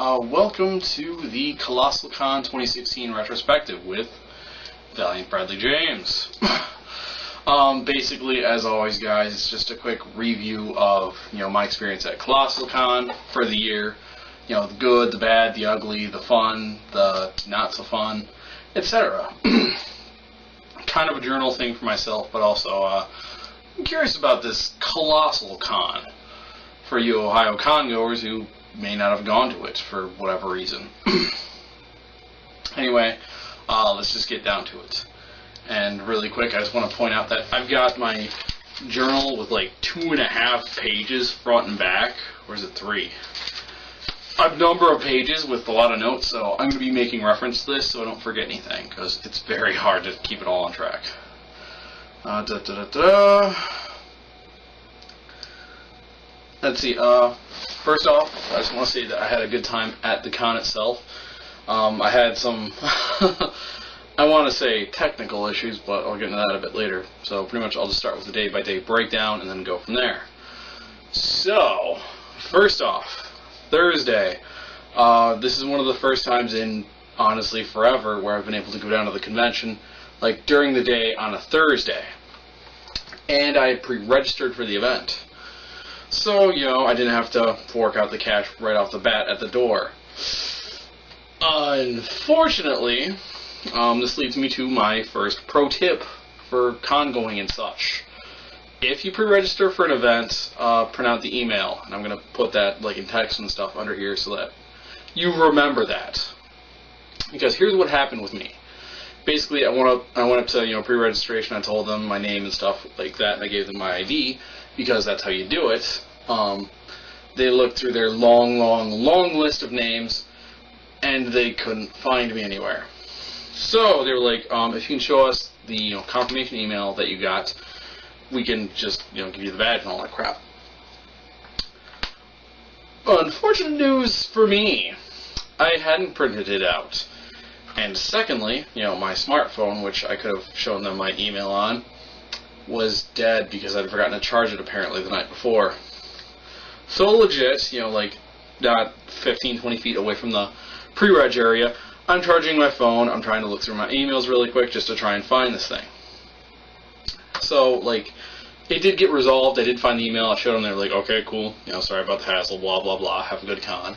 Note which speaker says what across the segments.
Speaker 1: Welcome to the Colossalcon 2016 retrospective with Valiant Bradley James. Basically, as always, guys, it's just a quick review of my experience at Colossalcon for the year. The good, the bad, the ugly, the fun, the not so fun, etc. Kind of a journal thing for myself, but also I'm curious about this Colossalcon for you Ohio con goers who may not have gone to it for whatever reason. Anyway, let's just get down to it. And really quick, I just want to point out that I've got my journal with like 2.5 pages front and back. Or is it 3? A number of pages with a lot of notes, so I'm going to be making reference to this so I don't forget anything, because it's very hard to keep it all on track. Let's see, first off, I just want to say that I had a good time at the con itself. I had some, I want to say technical issues, but I'll get into that a bit later. So pretty much I'll just start with the day-by-day breakdown and then go from there. So, first off, Thursday. This is one of the first times in, honestly, forever where I've been able to go down to the convention, like during the day on a Thursday. And I had pre-registered for the event. So, I didn't have to fork out the cash right off the bat at the door. Unfortunately, this leads me to my first pro tip for con going and such. If you pre-register for an event, print out the email, and I'm going to put that like in text and stuff under here so that you remember that. Because here's what happened with me. Basically, I went up to pre-registration. I told them my name and stuff like that, and I gave them my ID because that's how you do it. They looked through their long list of names, and they couldn't find me anywhere. So they were like, if you can show us the confirmation email that you got, we can just give you the badge and all that crap. Unfortunate news for me, I hadn't printed it out. And secondly, my smartphone, which I could have shown them my email on, was dead because I'd forgotten to charge it apparently the night before. So legit, like not 15-20 feet away from the pre-reg area, I'm charging my phone, I'm trying to look through my emails really quick just to try and find this thing. So, like, it did get resolved, I did find the email, I showed them, they were like, okay, cool, sorry about the hassle, blah, blah, blah, have a good con.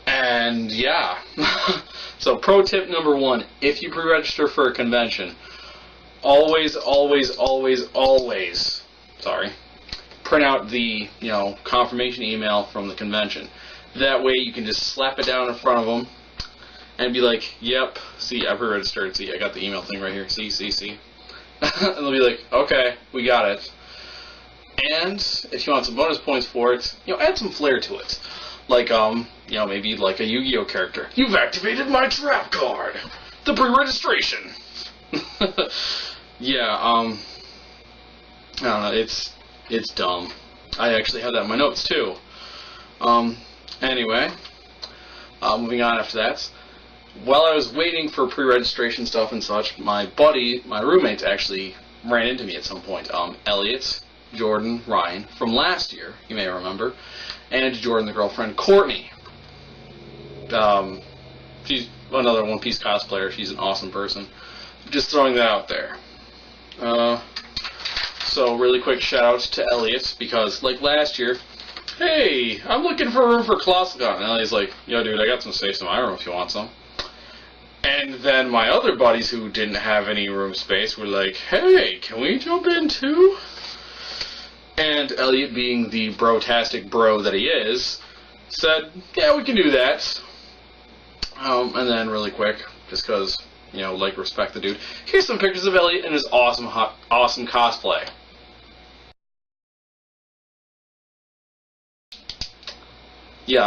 Speaker 1: And, yeah. So, pro tip number 1, if you pre-register for a convention, always, print out the, confirmation email from the convention. That way you can just slap it down in front of them and be like, yep, see, I pre-registered, see, I got the email thing right here, see. And they'll be like, okay, we got it. And if you want some bonus points for it, add some flair to it. Like, maybe like a Yu-Gi-Oh character. You've activated my trap card! The pre-registration! Yeah, I don't know, it's dumb. I actually have that in my notes, too. Anyway, moving on after that. While I was waiting for pre-registration stuff and such, my buddy, my roommates actually ran into me at some point. Elliot, Jordan, Ryan, from last year, you may remember, and Jordan, the girlfriend, Courtney. She's another One Piece cosplayer. She's an awesome person. Just throwing that out there. So really quick shout out to Elliot, because like last year, hey, I'm looking for a room for Colossalcon. And Elliot's like, yo dude, I got some space in my room if you want some. And then my other buddies who didn't have any room space were like, hey, can we jump in too? And Elliot, being the bro-tastic bro that he is, said, yeah, we can do that. And then really quick, just because, respect the dude, here's some pictures of Elliot and his awesome cosplay. Yeah,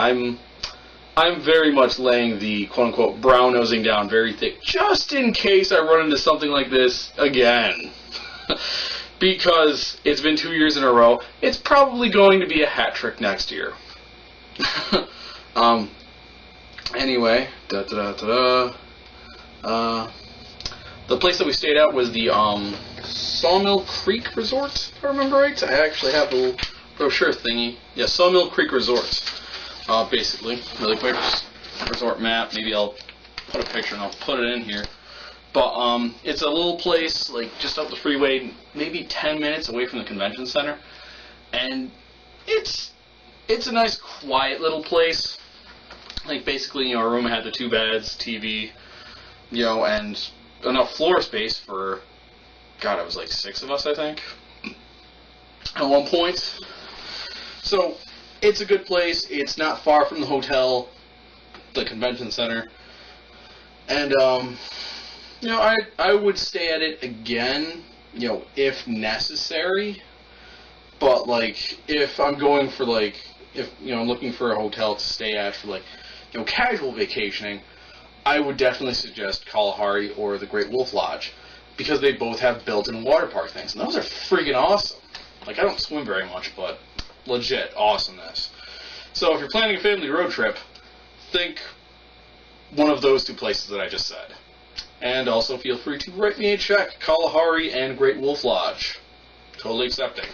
Speaker 1: I'm very much laying the quote-unquote brown-nosing down very thick, just in case I run into something like this again. Because it's been 2 years in a row, it's probably going to be a hat trick next year. Anyway, the place that we stayed at was the Sawmill Creek Resort, if I remember right. I actually have the brochure thingy. Yeah, Sawmill Creek Resort. Basically, really quick, just resort map. Maybe I'll put a picture and I'll put it in here. But it's a little place, like, just up the freeway, maybe 10 minutes away from the convention center. And it's a nice, quiet little place. Like, basically, you know, our room had the 2 beds, TV, you know, and enough floor space for, God, it was like 6 of us, I think, at one point. So, it's a good place. It's not far from the hotel, the convention center. And, you know, I would stay at it again, you know, if necessary. But, like, if I'm going for, like, if, you know, I'm looking for a hotel to stay at for, like, you know, casual vacationing, I would definitely suggest Kalahari or the Great Wolf Lodge, because they both have built-in water park things, and those are freaking awesome. Like, I don't swim very much, but legit awesomeness. So if you're planning a family road trip, think one of those 2 places that I just said. And also feel free to write me a check, Kalahari and Great Wolf Lodge. Totally accepting.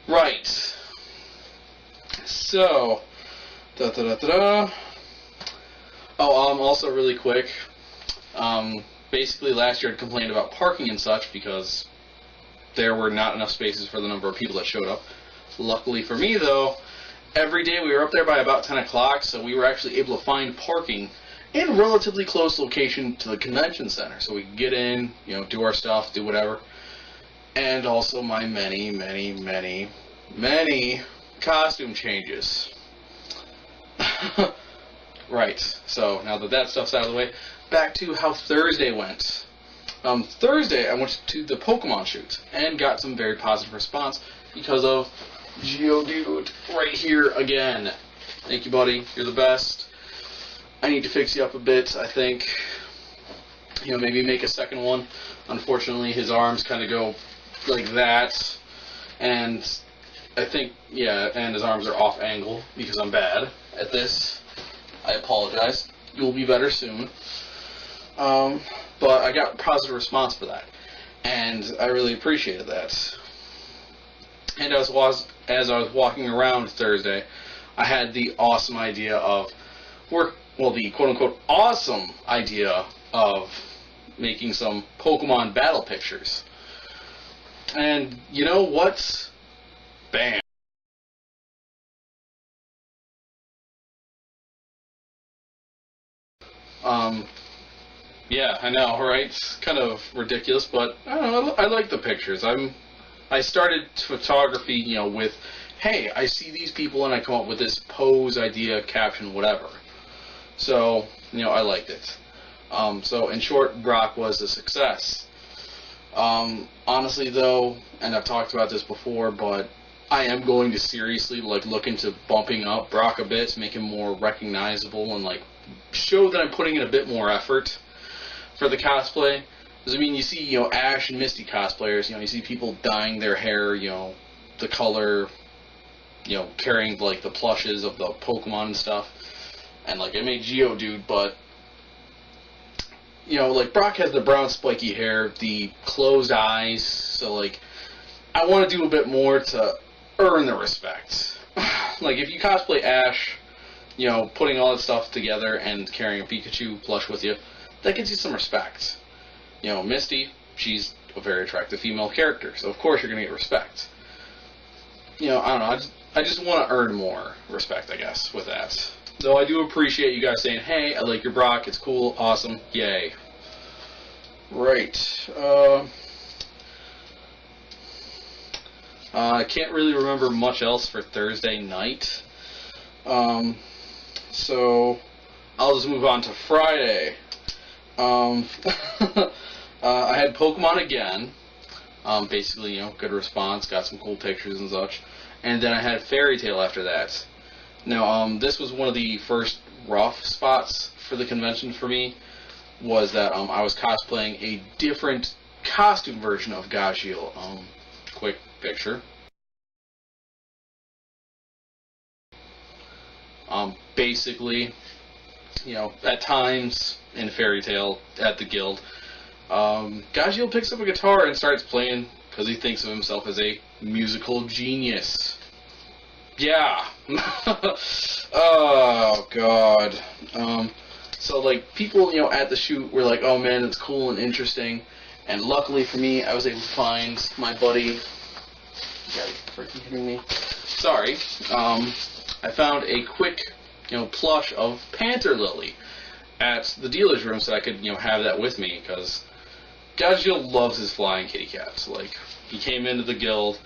Speaker 1: Right. So, also really quick, basically last year I complained about parking and such because there were not enough spaces for the number of people that showed up. Luckily for me, though, every day we were up there by about 10 o'clock, so we were actually able to find parking in a relatively close location to the convention center. So we could get in, you know, do our stuff, do whatever. And also my many costume changes. Right, so now that that stuff's out of the way, back to how Thursday went. Thursday I went to the Pokemon shoot and got some very positive response because of Geodude right here again. Thank you, buddy. You're the best. I need to fix you up a bit, I think. You know, maybe make a second one. Unfortunately, his arms kind of go like that. And I think, yeah, and his arms are off angle because I'm bad at this. I apologize. You'll be better soon. But I got a positive response for that. And I really appreciated that. And as I was walking around Thursday, I had the awesome idea of the quote-unquote awesome idea of making some Pokemon battle pictures. And you know what? Bam. Yeah, I know, right? It's kind of ridiculous, but I don't know, I like the pictures. I started photography, you know, with, hey, I see these people and I come up with this pose, idea, caption, whatever. So, you know, I liked it. So, in short, Brock was a success. Honestly, though, and I've talked about this before, but I am going to seriously, like, look into bumping up Brock a bit to make him more recognizable and, like, show that I'm putting in a bit more effort for the cosplay. Because, I mean, you see, you know, Ash and Misty cosplayers, you know, you see people dyeing their hair, you know, the color, you know, carrying, like, the plushes of the Pokemon and stuff. And, like, I made Geodude, but, you know, like, Brock has the brown spiky hair, the closed eyes, so, like, I want to do a bit more to earn the respect. Like, if you cosplay Ash, you know, putting all that stuff together and carrying a Pikachu plush with you, that gets you some respect. You know, Misty, she's a very attractive female character, so of course you're going to get respect. You know, I don't know, I just want to earn more respect, I guess, with that. Though I do appreciate you guys saying, hey, I like your Brock, it's cool, awesome, yay. Right. I can't really remember much else for Thursday night. So I'll just move on to Friday. I had Pokemon again. Basically, you know, good response, got some cool pictures and such. And then I had Fairy Tail after that. Now, this was one of the first rough spots for the convention for me, was that I was cosplaying a different costume version of Gajeel. Quick picture. Basically, you know, at times in Fairy Tail at the guild, Gajeel picks up a guitar and starts playing because he thinks of himself as a musical genius. yeah. Oh, God. So, like, people, at the shoot were like, oh, man, it's cool and interesting. And luckily for me, I was able to find my buddy. You gotta be freaking kidding me. Sorry. I found a quick, plush of Panther Lily at the dealer's room so I could, have that with me, because Gajeel loves his flying kitty cats. Like, he came into the guild,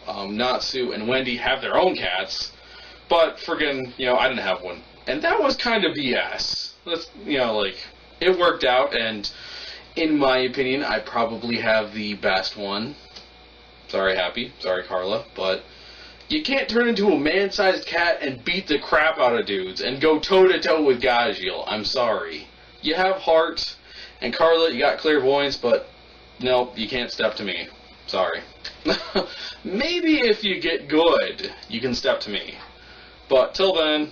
Speaker 1: Natsu and Wendy have their own cats, but friggin', I didn't have one. And that was kind of BS. That's, it worked out, and in my opinion, I probably have the best one. Sorry, Happy. Sorry, Carla. But you can't turn into a man-sized cat and beat the crap out of dudes and go toe-to-toe with Gajeel. I'm sorry. You have heart, and Carla, you got clairvoyance, but nope, you can't step to me. Sorry. Maybe if you get good, you can step to me. But till then,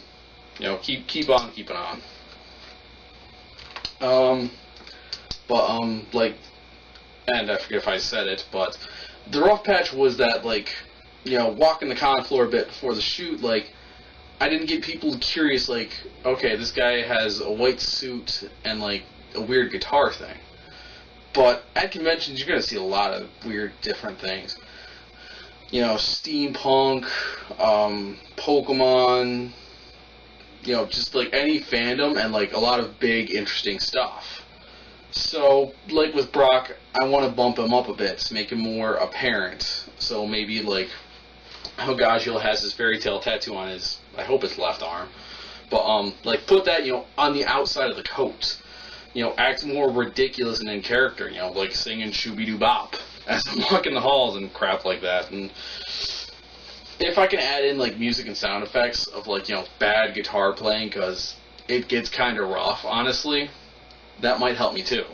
Speaker 1: keep on keeping on. And I forget if I said it, but the rough patch was that, walking the con floor a bit before the shoot, I didn't get people curious, okay, this guy has a white suit and, a weird guitar thing. But at conventions, you're going to see a lot of weird, different things. Steampunk, Pokemon, just, any fandom and, a lot of big, interesting stuff. So, with Brock, I want to bump him up a bit to make him more apparent. So maybe, how Gajeel has his fairy tale tattoo on his, I hope it's left arm. But, put that, on the outside of the coat. Act more ridiculous and in character, singing Shooby-Doo-Bop as I'm walking the halls and crap like that. And if I can add in, music and sound effects of, bad guitar playing, because it gets kind of rough, honestly, that might help me too.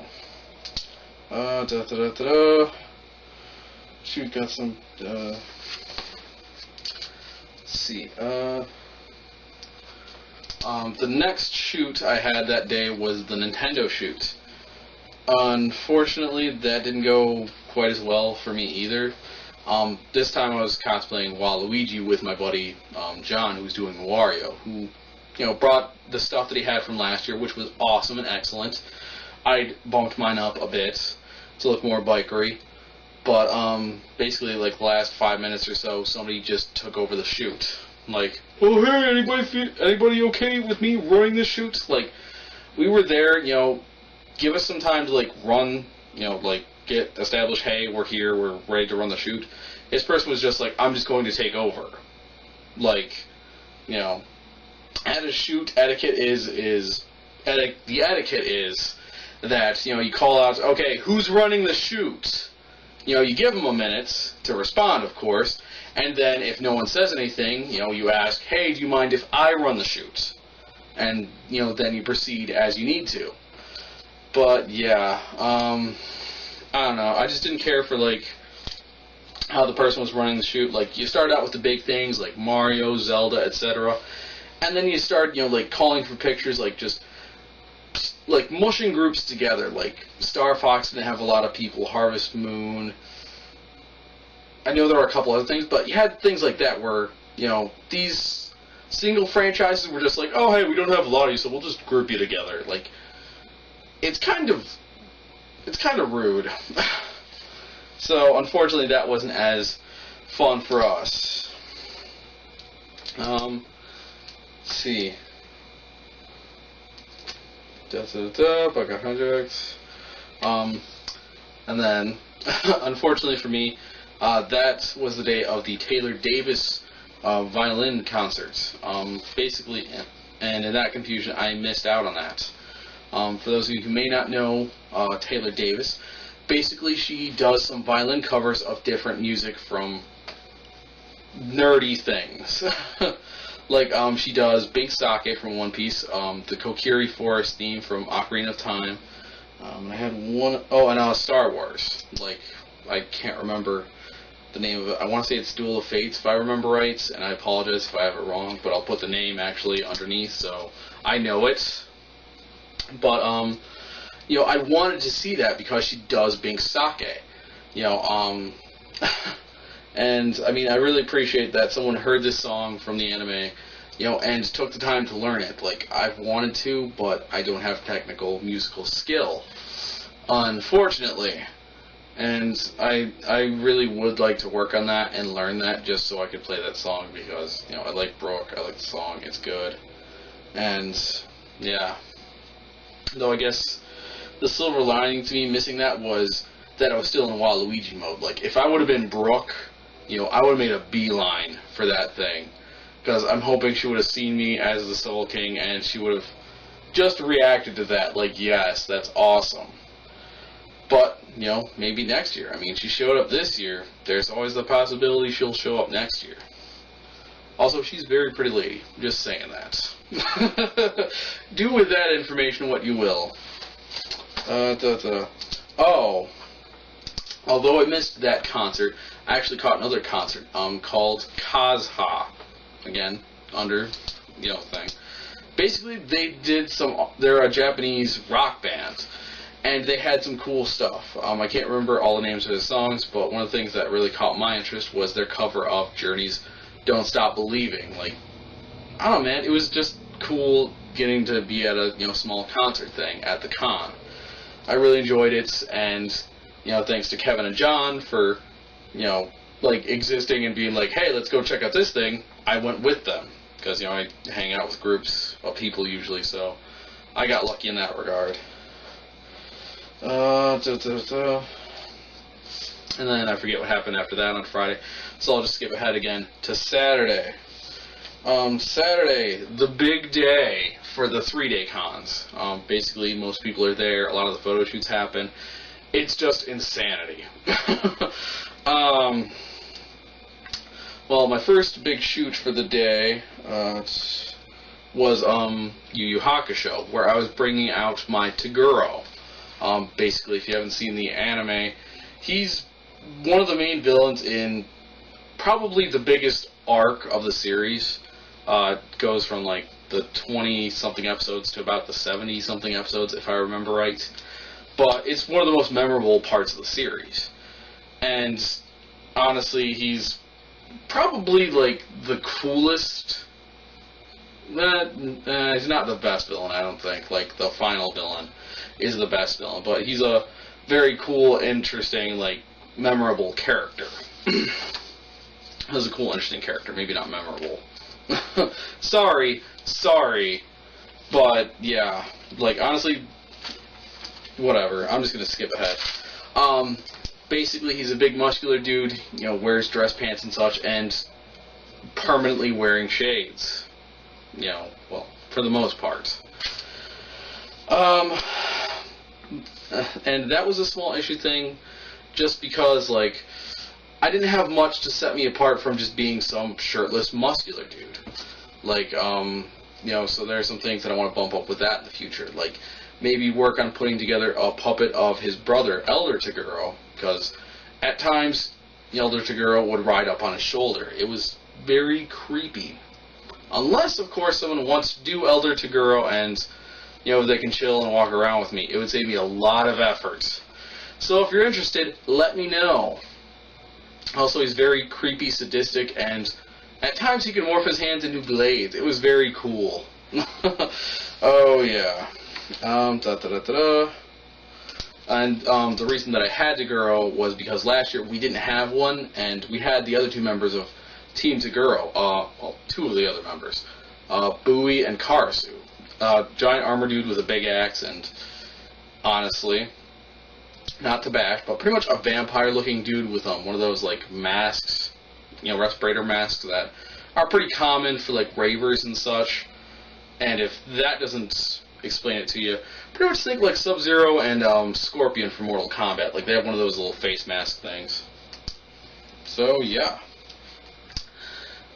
Speaker 1: Shoot, got some, let's see, the next shoot I had that day was the Nintendo shoot. Unfortunately, that didn't go quite as well for me either. This time I was cosplaying Waluigi with my buddy, John, who's doing Wario, who, brought the stuff that he had from last year, which was awesome and excellent. I bumped mine up a bit to look more bikery, but, basically, the last 5 minutes or so, somebody just took over the shoot. Oh, hey, anybody okay with me running this shoot? We were there, give us some time to, run, get established, hey, we're here, we're ready to run the shoot. This person was just I'm just going to take over. At a shoot, the etiquette is that, you call out, okay, who's running the shoot? You give them a minute to respond, of course, and then if no one says anything, you ask, hey, do you mind if I run the shoot? And, then you proceed as you need to. But, yeah, I don't know, I just didn't care for, how the person was running the shoot. You start out with the big things, Mario, Zelda, etc., and then you start, calling for pictures, just mushing groups together. Star Fox didn't have a lot of people, Harvest Moon. I know there were a couple other things, but you had things like that where, these single franchises were just oh, hey, we don't have a lot of you, so we'll just group you together. It's kind of rude. So, unfortunately, that wasn't as fun for us. Let's see. Bucket Projects. And then, unfortunately for me, that was the day of the Taylor Davis violin concerts. Basically, and in that confusion, I missed out on that. For those of you who may not know Taylor Davis, basically she does some violin covers of different music from nerdy things. She does Bink Sake from One Piece, the Kokiri Forest theme from Ocarina of Time. I had one, and Star Wars. I can't remember the name of it. I want to say it's Duel of Fates, if I remember right, and I apologize if I have it wrong, but I'll put the name actually underneath so I know it. But, I wanted to see that because she does Bink Sake. And And, I mean, I really appreciate that someone heard this song from the anime, you know, and took the time to learn it. Like, I've wanted to, but I don't have technical musical skill, unfortunately. And I really would like to work on that and learn that just so I could play that song because, you know, I like Brooke, I like the song, it's good. And, yeah. Though I guess the silver lining to me missing that was that I was still in Waluigi mode. Like, if I would have been Brooke, you know, I would have made a beeline for that thing. Because I'm hoping she would have seen me as the Soul King and she would have just reacted to that. Like, yes, that's awesome. But, you know, maybe next year. I mean, she showed up this year. There's always the possibility she'll show up next year. Also, she's a very pretty lady. I'm just saying that. Do with that information what you will. Oh. Although I missed that concert, I actually caught another concert called Kazha. Again, under, you know, thing. Basically, they did they're a Japanese rock band, and they had some cool stuff. I can't remember all the names of the songs, but one of the things that really caught my interest was their cover of Journey's Don't Stop Believing. Like, I don't know, man, it was just cool getting to be at a, you know, small concert thing at the con. I really enjoyed it, and, you know, thanks to Kevin and John for, you know, like, existing and being like, hey, let's go check out this thing, I went with them. Because, you know, I hang out with groups of people usually, so I got lucky in that regard. And then I forget what happened after that on Friday, so I'll just skip ahead again to Saturday. Saturday, the big day for the 3-day cons. Basically, most people are there, a lot of the photo shoots happen. It's just insanity. Well, my first big shoot for the day was Yu Hakusho, where I was bringing out my Toguro. Basically, if you haven't seen the anime, he's one of the main villains in probably the biggest arc of the series. It goes from like the 20-something episodes to about the 70-something episodes, if I remember right. But it's one of the most memorable parts of the series. And honestly, he's probably like the coolest. He's not the best villain, I don't think. Like, the final villain is the best villain, but he's a very cool, interesting, like, memorable character. He's a cool, interesting character, maybe not memorable. sorry, but yeah, like, honestly, whatever. I'm just gonna skip ahead. Basically, he's a big, muscular dude, you know, wears dress pants and such, and permanently wearing shades. You know, well, for the most part. And that was a small issue thing, just because, like, I didn't have much to set me apart from just being some shirtless, muscular dude. Like, you know, so there are some things that I want to bump up with that in the future. Like, maybe work on putting together a puppet of his brother, Elder Toguro, because at times, Elder Toguro would ride up on his shoulder. It was very creepy. Unless, of course, someone wants to do Elder Toguro and, you know, they can chill and walk around with me. It would save me a lot of effort. So if you're interested, let me know. Also, he's very creepy, sadistic, and at times he can morph his hands into blades. It was very cool. Oh, yeah. And the reason that I had Toguro was because last year we didn't have one, and we had the other two members of Team Toguro, well, two of the other members, Bowie and Karasu. Giant armor dude with a big axe, and honestly, not to bash, but pretty much a vampire-looking dude with one of those, like, masks, you know, respirator masks that are pretty common for, like, ravers and such. And if that doesn't explain it to you, pretty much think like Sub-Zero and Scorpion from Mortal Kombat. Like, they have one of those little face mask things. So, yeah.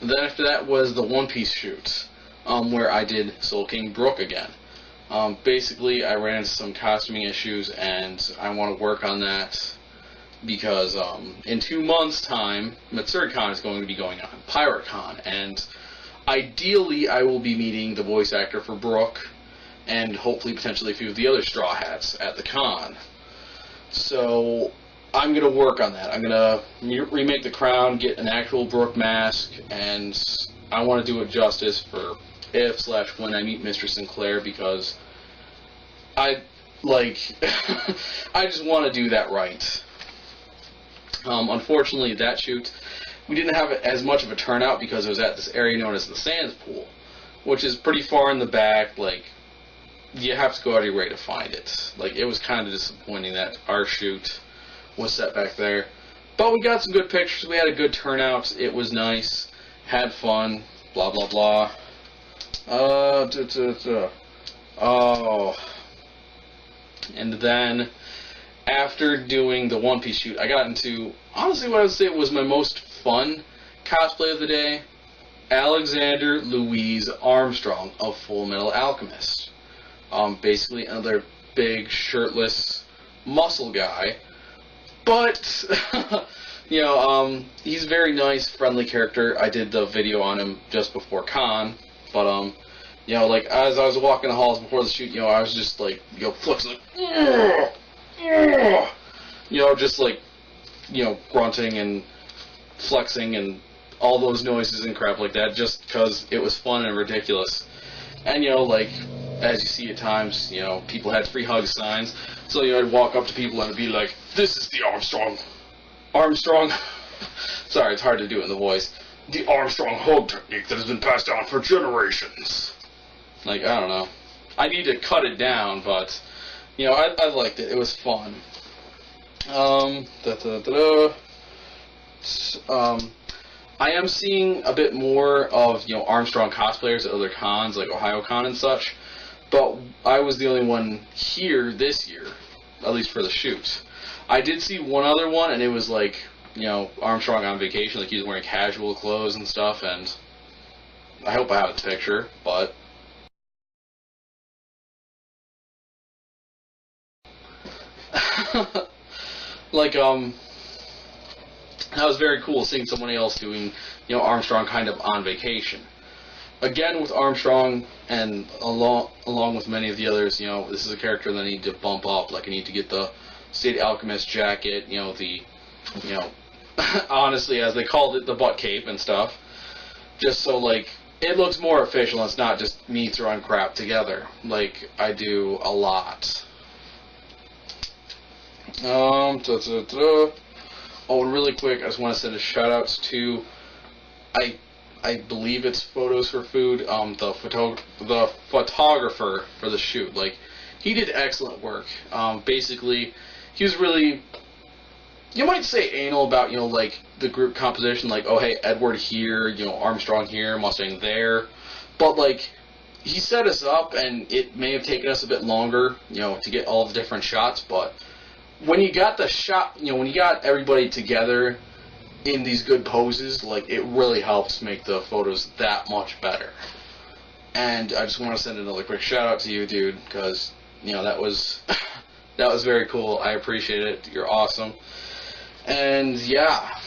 Speaker 1: And then after that was the One Piece shoot, where I did Soul King Brooke again. Basically, I ran into some costuming issues, and I want to work on that because in 2 months' time, MatsurCon is going to be going on, PirateCon, and ideally I will be meeting the voice actor for Brooke, and hopefully potentially a few of the other Straw Hats at the con. So, I'm going to work on that. I'm going to remake the crown, get an actual Brooke mask, and I want to do it justice for if/when I meet Mr. Sinclair, because I just want to do that right. Unfortunately, that shoot, we didn't have as much of a turnout because it was at this area known as the Sands Pool, which is pretty far in the back. Like, you have to go out of your way to find it. Like, it was kind of disappointing that our shoot was set back there. But we got some good pictures. We had a good turnout. It was nice. Had fun. Blah, blah, blah. Oh. And then, after doing the One Piece shoot, I got into, honestly, what I would say was my most fun cosplay of the day. Alexander Louise Armstrong of Full Metal Alchemist. Basically another big, shirtless, muscle guy. But, you know, he's a very nice, friendly character. I did the video on him just before con. But, you know, like, as I was walking the halls before the shoot, you know, I was just, like, you know, flexing, like, you know, just, like, you know, grunting and flexing and all those noises and crap like that, just because it was fun and ridiculous. And, you know, like, as you see at times, you know, people had free hug signs, so, you know, I'd walk up to people and I'd be like, "This is the Armstrong. Sorry, it's hard to do it in the voice. The Armstrong hug technique that has been passed down for generations." Like, I don't know. I need to cut it down, but, you know, I liked it. It was fun. I am seeing a bit more of, you know, Armstrong cosplayers at other cons, like OhioCon and such, but I was the only one here this year, at least for the shoot. I did see one other one, and it was like, you know, Armstrong on vacation, like he was wearing casual clothes and stuff, and I hope I have the picture, but like, that was very cool seeing somebody else doing, you know, Armstrong kind of on vacation. Again, with Armstrong, and along with many of the others, you know, this is a character that I need to bump up. Like, I need to get the State Alchemist jacket, you know, the, you know, honestly, as they called it, the butt cape and stuff. Just so, like, it looks more official and it's not just me throwing crap together, like I do a lot. Oh, and really quick, I just want to send a shout outs to, I believe it's Photos for Food, the photographer for the shoot. Like, he did excellent work. Basically, he was really, you might say, anal about, you know, like, the group composition, like, oh, hey, Edward here, you know, Armstrong here, Mustang there. But, like, he set us up, and it may have taken us a bit longer, you know, to get all the different shots, but when you got the shot, you know, when you got everybody together in these good poses, like, it really helps make the photos that much better. And I just want to send another quick shout out to you, dude, because, you know, that was that was very cool. I appreciate it. You're awesome. And yeah.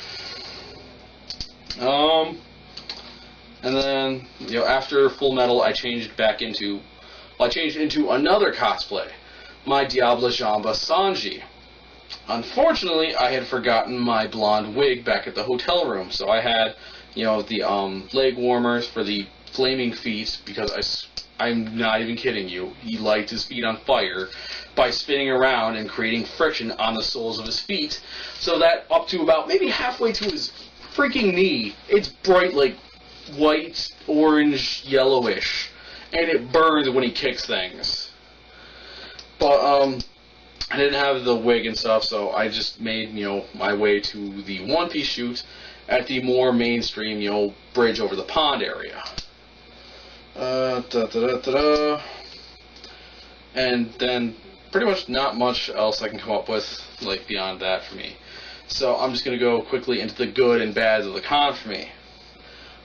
Speaker 1: And then, you know, after Full Metal, I changed into another cosplay, my Diablo Jamba Sanji. Unfortunately, I had forgotten my blonde wig back at the hotel room, so I had, you know, the leg warmers for the flaming feet, because I'm not even kidding you, he lights his feet on fire by spinning around and creating friction on the soles of his feet, so that up to about maybe halfway to his freaking knee, it's bright, like, white, orange, yellowish, and it burns when he kicks things. But, I didn't have the wig and stuff, so I just made, you know, my way to the One Piece shoot at the more mainstream, you know, bridge over the pond area. And then pretty much not much else I can come up with, like, beyond that for me. So I'm just going to go quickly into the good and bads of the con for me.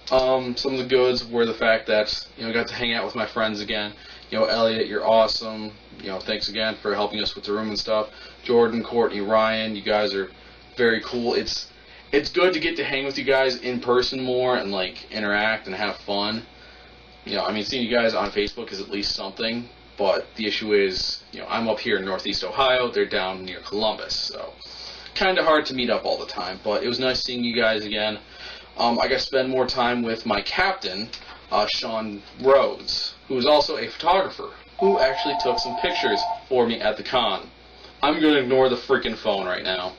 Speaker 1: Some of the goods were the fact that, you know, I got to hang out with my friends again. You know, Elliot, you're awesome. You know, thanks again for helping us with the room and stuff. Jordan, Courtney, Ryan, you guys are very cool. It's good to get to hang with you guys in person more and, like, interact and have fun. You know, I mean, seeing you guys on Facebook is at least something, but the issue is, you know, I'm up here in Northeast Ohio, they're down near Columbus, so kind of hard to meet up all the time, but it was nice seeing you guys again. I got to spend more time with my captain, Sean Rhodes, who is also a photographer, who actually took some pictures for me at the con. I'm going to ignore the freaking phone right now.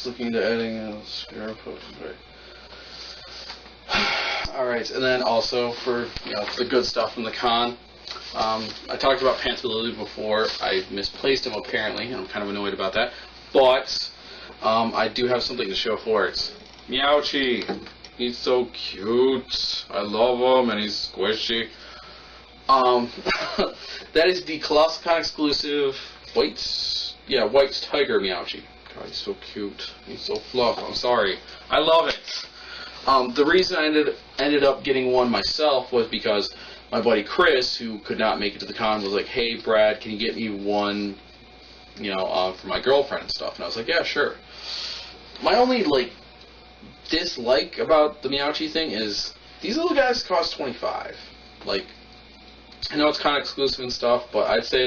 Speaker 1: Looking into editing Alright, and then also for the good stuff from the con. I talked about Pantalilli before. I misplaced him apparently, and I'm kind of annoyed about that. But I do have something to show for it. Meowchi! He's so cute. I love him, and he's squishy. That is the Colossalcon exclusive white tiger Meowchi. God, he's so cute. He's so fluff. I'm sorry. I love it. The reason I ended up getting one myself was because my buddy Chris, who could not make it to the con, was like, "Hey, Brad, can you get me one, for my girlfriend and stuff?" And I was like, "Yeah, sure." My only, dislike about the Meowchi thing is these little guys cost $25. I know it's kind of exclusive and stuff, but I'd say,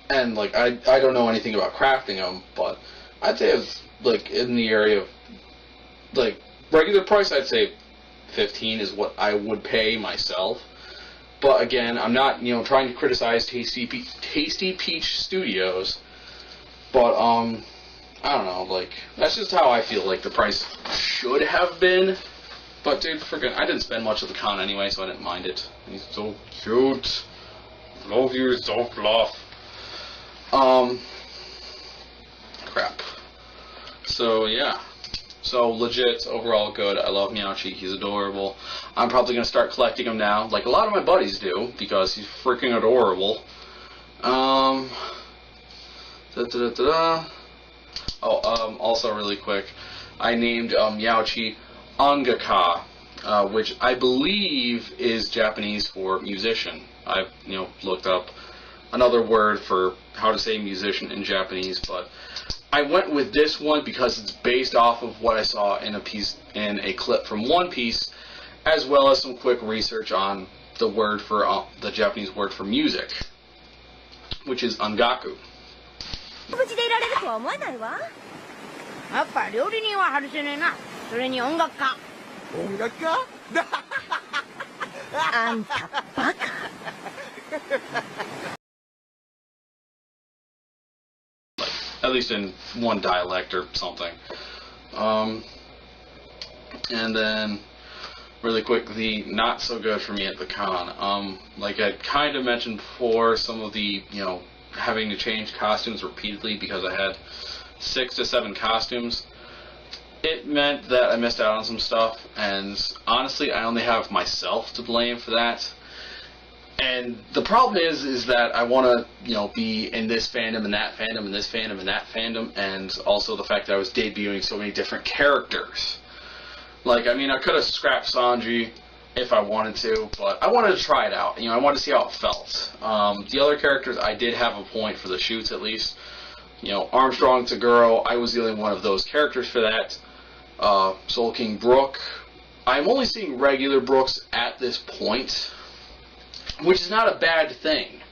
Speaker 1: I don't know anything about crafting them, but I'd say it's, in the area of, regular price, I'd say 15 is what I would pay myself. But again, I'm not, trying to criticize Tasty Peach Studios, but, I don't know, that's just how I feel the price should have been. But dude, I didn't spend much of the con anyway, so I didn't mind it. He's so cute. Love you, so fluff. Crap. So, yeah. So, legit, overall good. I love Meowchi. He's adorable. I'm probably going to start collecting him now, like a lot of my buddies do, because he's freaking adorable. Also really quick, I named Meowchi Angaka, which I believe is Japanese for musician. I've, looked up another word for how to say musician in Japanese, but I went with this one because it's based off of what I saw in a clip from One Piece, as well as some quick research on the word for the Japanese word for music, which is angaku. At least in one dialect or something. And then, really quick, the not so good for me at the con. Like I kind of mentioned before, some of the, having to change costumes repeatedly because I had 6 to 7 costumes. It meant that I missed out on some stuff, and honestly, I only have myself to blame for that. And the problem is that I want to, be in this fandom and that fandom and this fandom and that fandom, and also the fact that I was debuting so many different characters. I could have scrapped Sanji if I wanted to, but I wanted to try it out. I wanted to see how it felt. The other characters, I did have a point for the shoots at least. Armstrong to Girl, I was the only one of those characters for that. Soul King Brooke. I'm only seeing regular Brooks at this point, which is not a bad thing.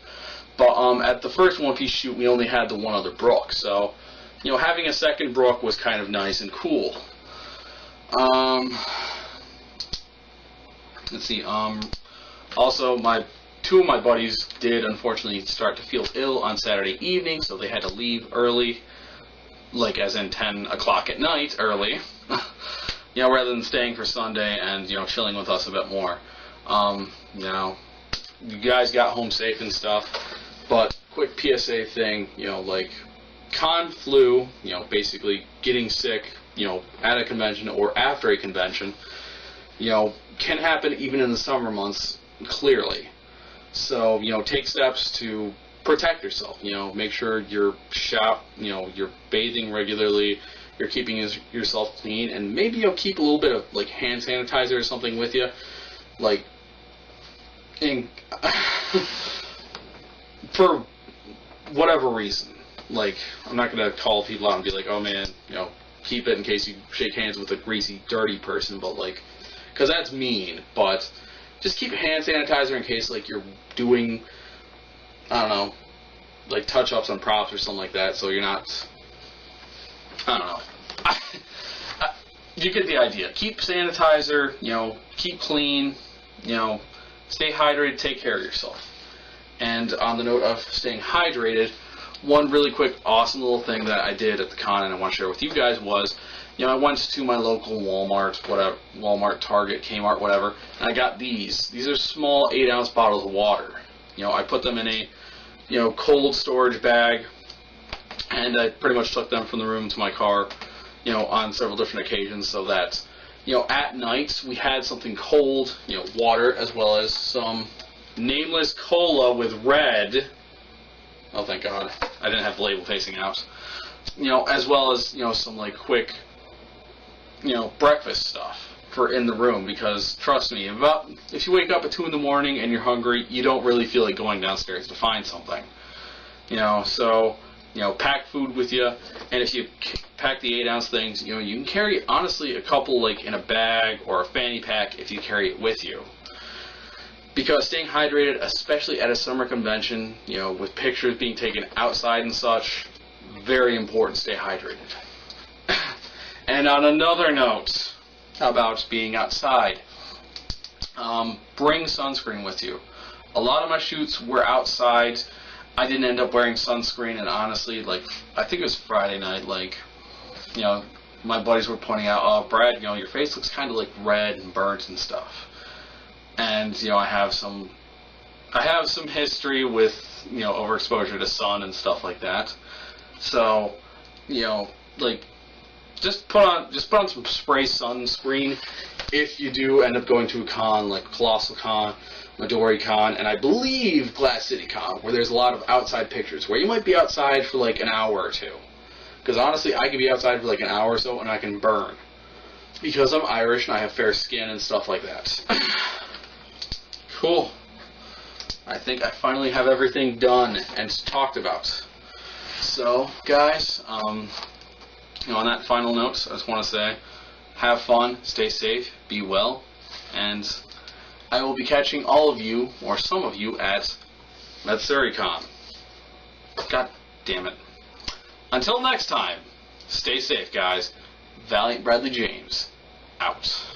Speaker 1: But at the first One Piece shoot, we only had the one other Brooke, so having a second Brooke was kind of nice and cool. Let's see. Also, two of my buddies did unfortunately start to feel ill on Saturday evening, so they had to leave early, as in 10 o'clock at night early. Rather than staying for Sunday and chilling with us a bit more. You guys got home safe and stuff, but quick PSA thing, con flu, basically getting sick, at a convention or after a convention, can happen even in the summer months, clearly. So, take steps to protect yourself, make sure you're you're bathing regularly, you're keeping yourself clean, and maybe, keep a little bit of, hand sanitizer or something with you, for whatever reason. I'm not going to call people out and be like, oh man, keep it in case you shake hands with a greasy, dirty person, but because that's mean. But, just keep hand sanitizer in case like you're doing, I don't know, like touch-ups on props or something like that, so you're not, I don't know. You get the idea. Keep sanitizer, you know, keep clean, you know, stay hydrated, take care of yourself. And on the note of staying hydrated, one really quick, awesome little thing that I did at the con and I want to share with you guys was, you know, I went to my local Walmart, whatever, Walmart, Target, Kmart, whatever, and I got these. These are small 8-ounce bottles of water. You know, I put them in a, you know, cold storage bag, and I pretty much took them from the room to my car, you know, on several different occasions, so that, you know, at night we had something cold, you know, water, as well as some nameless cola with red. Oh, thank God, I didn't have the label facing out. You know, as well as, you know, some like quick, you know, breakfast stuff for in the room, because trust me, if you wake up at 2 in the morning and you're hungry, you don't really feel like going downstairs to find something. You know, so, you know, pack food with you, and if you pack the 8-ounce things, you know, you can carry, honestly, a couple, like, in a bag or a fanny pack if you carry it with you. Because staying hydrated, especially at a summer convention, you know, with pictures being taken outside and such, very important, stay hydrated. And on another note about being outside, bring sunscreen with you. A lot of my shoots were outside. I didn't end up wearing sunscreen, and honestly, like, I think it was Friday night, like, you know, my buddies were pointing out, oh, Brad, you know, your face looks kind of like red and burnt and stuff. And, you know, I have some history with, you know, overexposure to sun and stuff like that. So, you know, like, just put on some spray sunscreen if you do end up going to a con like Colossalcon, MidoriCon, and I believe Glass City Con, where there's a lot of outside pictures, where you might be outside for like an hour or two. Because honestly, I could be outside for like an hour or so and I can burn. Because I'm Irish and I have fair skin and stuff like that. Cool. I think I finally have everything done and talked about. So, guys, you know, on that final note, I just want to say, have fun, stay safe, be well, and I will be catching all of you, or some of you, at MidoriCon. God damn it. Until next time, stay safe, guys. Valiant Bradley James, out.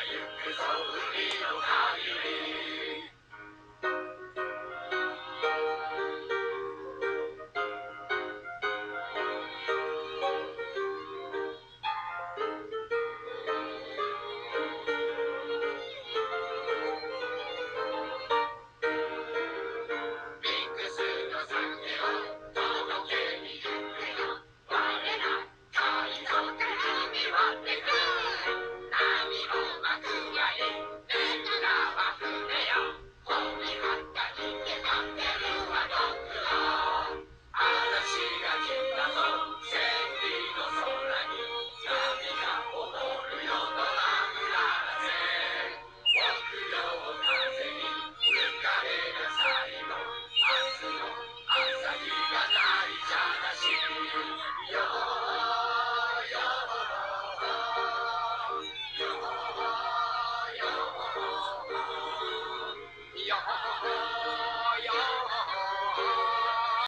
Speaker 1: 行くぞ海の川